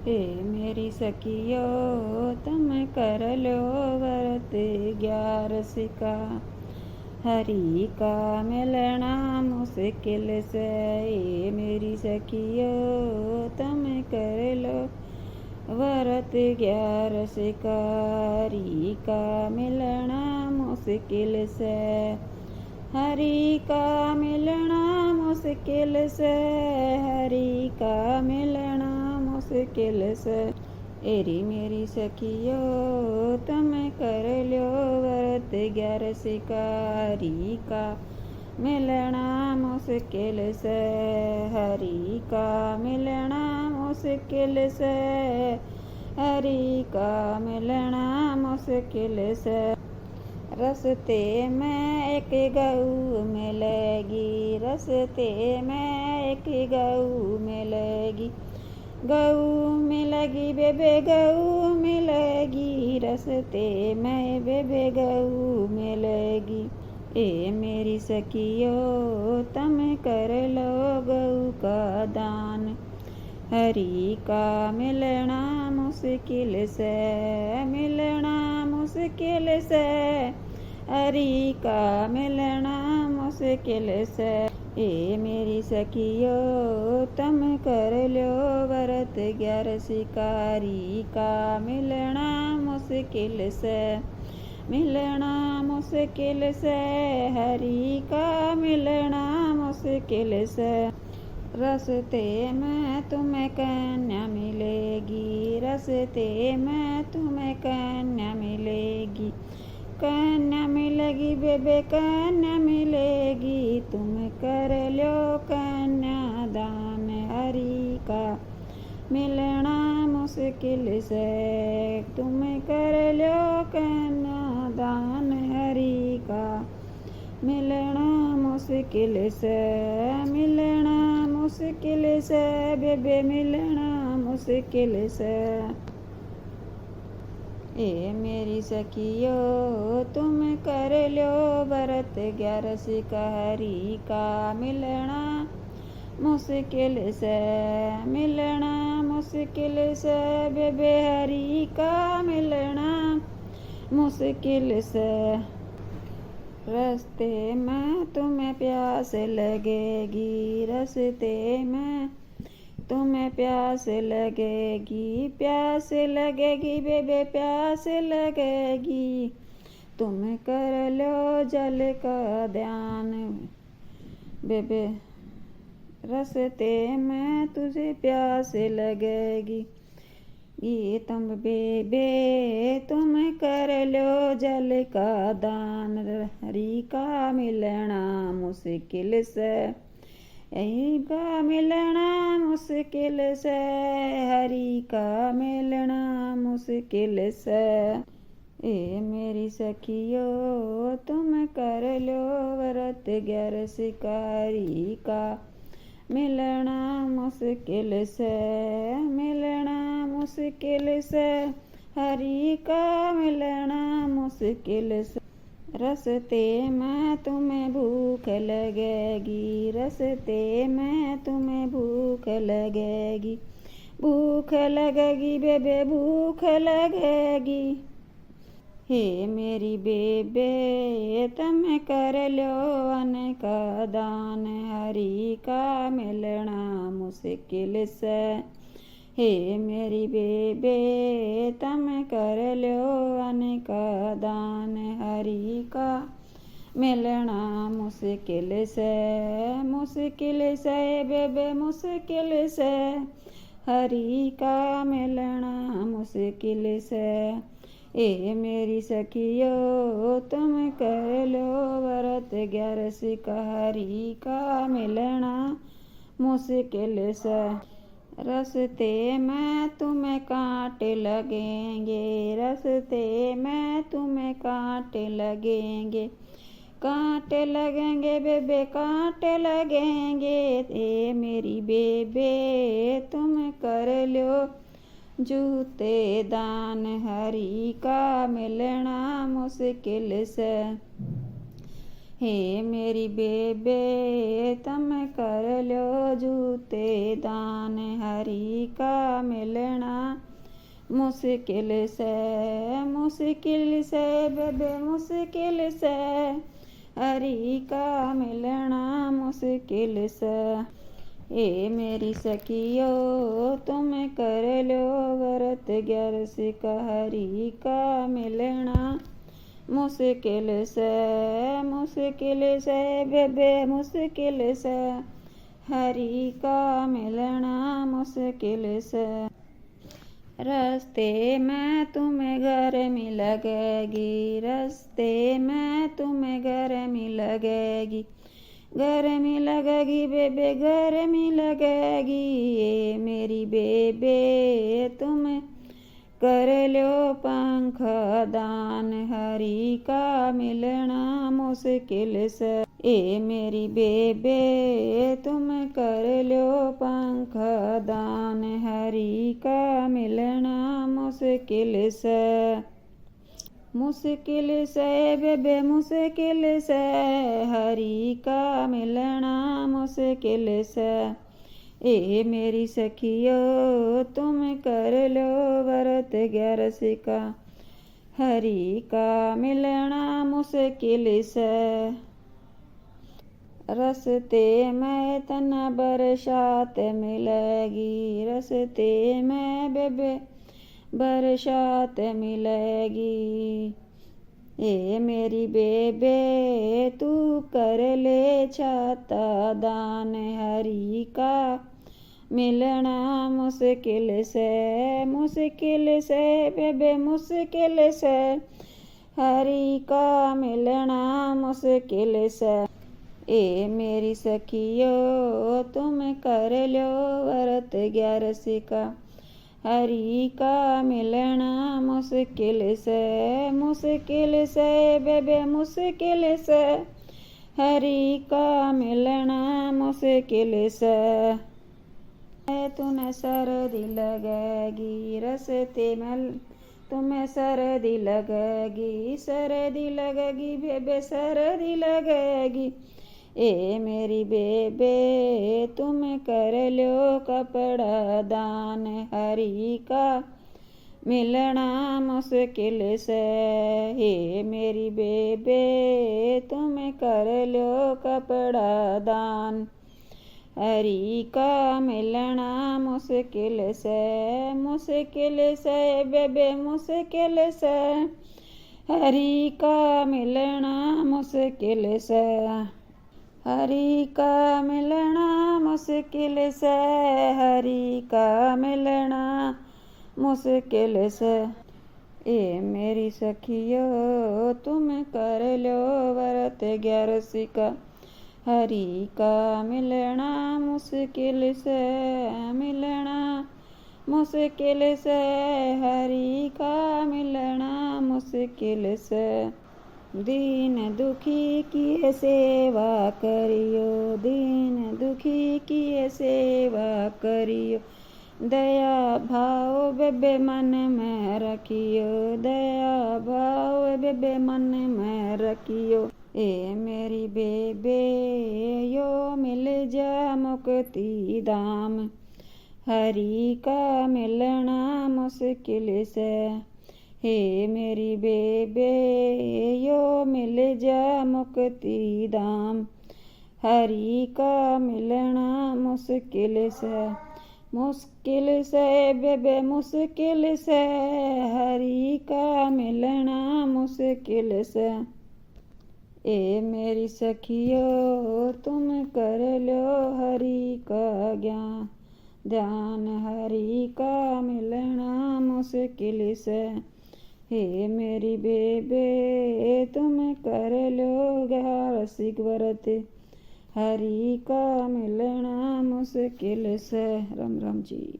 हे मेरी सखियो तुम कर लो व्रत 11 का। हरि का मिलना मुश्किल से। हे मेरी सखियो तुम कर लो व्रत 11 का। हरि का मिलना मुश्किल से। हरि का मिलना मुश्किल से। हरि का मिलना मुश्किल से। एरी मेरी सखियो तुम कर लो व्रत 11 का। हरि का मिलना मुश्किल से। हरि का मिलना मुश्किल से। हरि का मिलना मुश्किल से। रस्ते में एक गऊ मिलेगी। रस्ते में एक गऊ मिलेगी। गऊ मिलेगी बेबे गऊ मिलेगी। रस्ते में बेबे गऊ मिलेगी। ए मेरी सखियो तुम कर लो गऊ का दान। हरि का मिलना मुश्किल से। मिलना मुश्किल से। हरि का मिलना मुश्किल से। ए मेरी सखियो तुम कर लो व्रत 11 का। हरि का मिलना मुश्किल से। मिलना मुश्किल से। हरि का मिलना मुश्किल से। रस्ते में तुम्हें कन्या मिलेगी। रस्ते में तुम्हें कन्या मिलेगी। कन्या मिलेगी बेबे कन्या मिलेगी। तुम कर लो कन्या दान। हरि का मिलना मुश्किल से। तुम कर लो कन्या दान। हरि का मिलना मुश्किल से। मिलना मुश्किल से बेबे मिलना मुश्किल से। ए मेरी सखियो तुम कर लो व्रत 11 का। हरि का मिलना मुश्किल से। मिलना मुश्किल से बेबे हरि का मिलना मुश्किल से। रस्ते में तुम्हें प्यास लगेगी। रस्ते में तुम्हें प्यास लगेगी। प्यास लगेगी बेबे प्यास लगेगी। तुम कर लो जल का ध्यान बेबे। रस्ते में तुझे प्यास लगेगी। ये तुम बेबे तुम कर लो जल का दान। हरि का मिलना मुश्किल से। हरि का मिलना मुश्किल से। हरि का मिलना मुश्किल से। ए मेरी सखियो तुम कर लो व्रत 11 का। हरि का मिलना मुश्किल से। मिलना मुश्किल से। हरि का मिलना मुश्किल से। रस्ते में तुम्हें भूख लगेगी। रस्ते में तुम्हें भूख लगेगी। भूख लगेगी बेबे भूख लगेगी। हे मेरी बेबे तुम कर लो अन्न का दान। हरि का मिलना मुश्किल से। हे मेरी बेबे तुम कर लो अन्न का दान। हरि का मिलना मुश्किल से। मुश्किल से बेबे मुश्किल से। हरि का मिलना मुश्किल से। ए मेरी सखियो तुम कर लो व्रत 11 का। हरि का मिलना मुश्किल से। रस्ते में तुम्हें कांटे लगेंगे। रस्ते में तुम्हें कांटे लगेंगे। कांटे लगेंगे बेबे कांटे लगेंगे। ए मेरी बेबे तुम कर लो जूते दान। हरि का मिलना मुश्किल से। हे मेरी बेबे तुम कर लो जूते दान, हरि का मिलना मुश्किल से बेबे मुश्किल से, हरि का मिलना मुश्किल से। ए मेरी सखियो तुम कर लो व्रत 11 का, हरि का मिलना मुश्किल से बेबे मुश्किल से, हरि का मिलना मुश्किल से। रास्ते में तुम्हें गर्मी लगेगी, रास्ते में तुम्हें गर्मी लगेगी, गर्मी लगेगी बेबे गर्मी लगेगी। ये मेरी बेबे तुम कर लो पंख दान, हरि का मिलना मुश्किल से। ए मेरी बेबे तुम कर लो पंख दान, हरि का मिलना मुश्किल से। मुश्किल से बेबे मुश्किल से, हरि का मिलना मुश्किल से। ए मेरी सखियो तुम कर लो व्रत 11 का, हरि का मिलना मुश्किल से। रस्ते में तना बरसात मिलेगी, रस्ते में बेबे बरसात मिलेगी। ए मेरी बेबे तू कर ले छाता दान, हरि का मिलना मुश्किल से बेबे मुश्किल से, हरि का मिलना मुश्किल से। ए मेरी सखियो तुम कर लो व्रत 11 का, हरि का मिलना मुश्किल से बेबे मुश्किल से, हरि का मिलना मुश्किल से। तुम्हें सर्दी लगेगी रस्ते में, तुम्हें सर्दी लगेगी बेबे सर्दी लगेगी। ए मेरी बेबे तुम कर लो कपड़ा दान, हरि का मिलना मुश्किल से। हे मेरी बेबे तुम कर लो कपड़ा दान, हरि का मिलना मुश्किल से बेबे मुश्किल से, हरि का मिलना मुश्किल से, हरि का मिलना मुश्किल से, हरि का मिलना मुश्किल से। ए मेरी सखियो तुम कर लो व्रत 11 का, हरि का मिलना मुश्किल से, मिलना मुश्किल से, हरि का मिलना मुश्किल से। दीन दुखी की सेवा करियो, दीन दुखी की सेवा करियो, दया भाव बेबे मन में रखियो, दया भाव बेबे मन में रखियो। ए मेरी बेबे यो मिल जा मुक्ति धाम, हरि का मिलना मुश्किल से। हे मेरी बेबे यो मिल जा मुक्ति धाम, हरि का मिलना मुश्किल से बेबे मुश्किल से, हरि का मिलना मुश्किल से। ए मेरी सखियो तुम कर लो हरि का ज्ञान ध्यान, हरि का मिलना मुश्किल से। हे मेरी बेबे तुम कर लो 11 व्रत, हरि का मिलना मुश्किल से। राम राम जी।